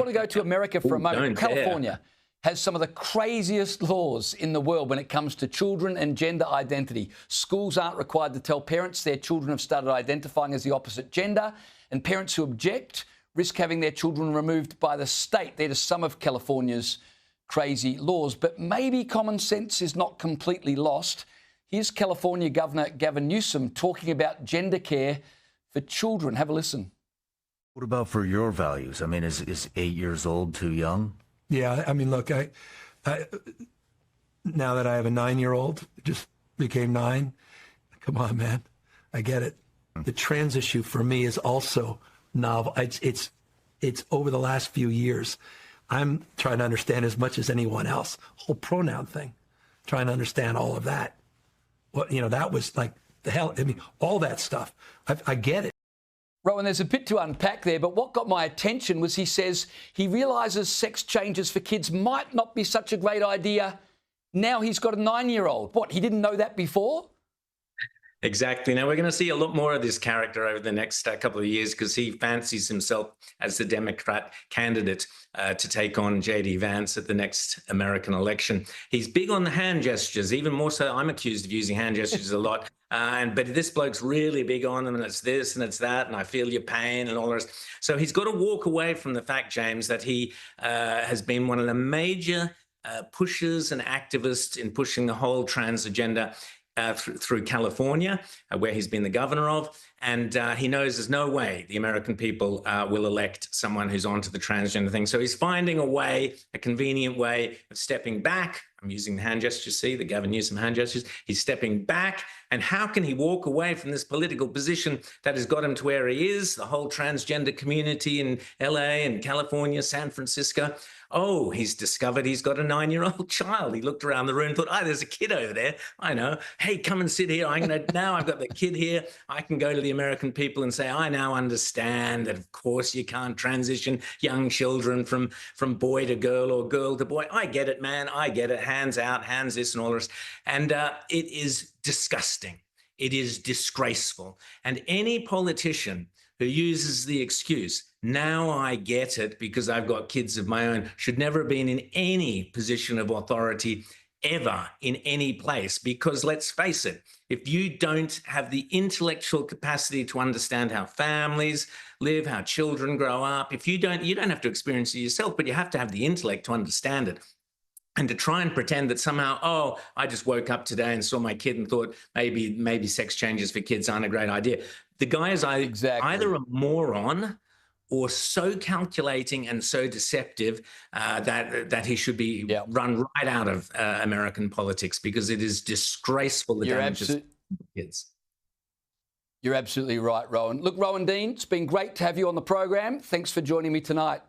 want to go to America for a moment. Don't California has some of the craziest laws in the world when it comes to children and gender identity. Schools aren't required to tell parents their children have started identifying as the opposite gender, and parents who object risk having their children removed by the state. They're just some of California's crazy laws. But maybe common sense is not completely lost. Here's California Governor Gavin Newsom talking about gender care for children. Have a listen. What about for your values? I mean, is 8 years old too young? Yeah, I mean, look, I now that I have a 9-year-old, just became 9. Come on, man, I get it. The trans issue for me is also novel. It's over the last few years. I'm trying to understand as much as anyone else. Whole pronoun thing, trying to understand all of that. Well, that was like the hell. I mean, all that stuff. I get it. Rowan, there's a bit to unpack there, but what got my attention was he says he realises sex changes for kids might not be such a great idea. Now he's got a 9-year-old. What, he didn't know that before? Exactly. Now, we're going to see a lot more of this character over the next couple of years because he fancies himself as the Democrat candidate to take on J.D. Vance at the next American election. He's big on the hand gestures, even more so. I'm accused of using hand gestures a lot. But this bloke's really big on them, and it's this and it's that, and I feel your pain and all the rest. So he's got to walk away from the fact, James, that he has been one of the major pushers and activists in pushing the whole trans agenda through California, where he's been the governor of. And he knows there's no way the American people will elect someone who's onto the transgender thing. So he's finding a way, a convenient way of stepping back. I'm using the hand gestures, see, the Gavin Newsom hand gestures. He's stepping back. And how can he walk away from this political position that has got him to where he is, the whole transgender community in LA and California, San Francisco? Oh, he's discovered he's got a 9-year-old child. He looked around the room and thought, oh, there's a kid over there. I know. Hey, come and sit here. Now I've got the kid here. I can go to the American people and say, I now understand that, of course, you can't transition young children from boy to girl or girl to boy. I get it, man. I get it. Hands out, hands this and all this. And it is disgusting. It is disgraceful. And any politician who uses the excuse, now I get it because I've got kids of my own, should never have been in any position of authority ever in any place. Because let's face it, if you don't have the intellectual capacity to understand how families live, how children grow up, you don't have to experience it yourself, but you have to have the intellect to understand it. And to try and pretend that somehow, oh, I just woke up today and saw my kid and thought maybe sex changes for kids aren't a great idea. The guy is either a moron or so calculating and so deceptive that he should be run right out of American politics, because it is disgraceful the damages to kids. You're absolutely right, Rowan. Look, Rowan Dean, it's been great to have you on the program. Thanks for joining me tonight.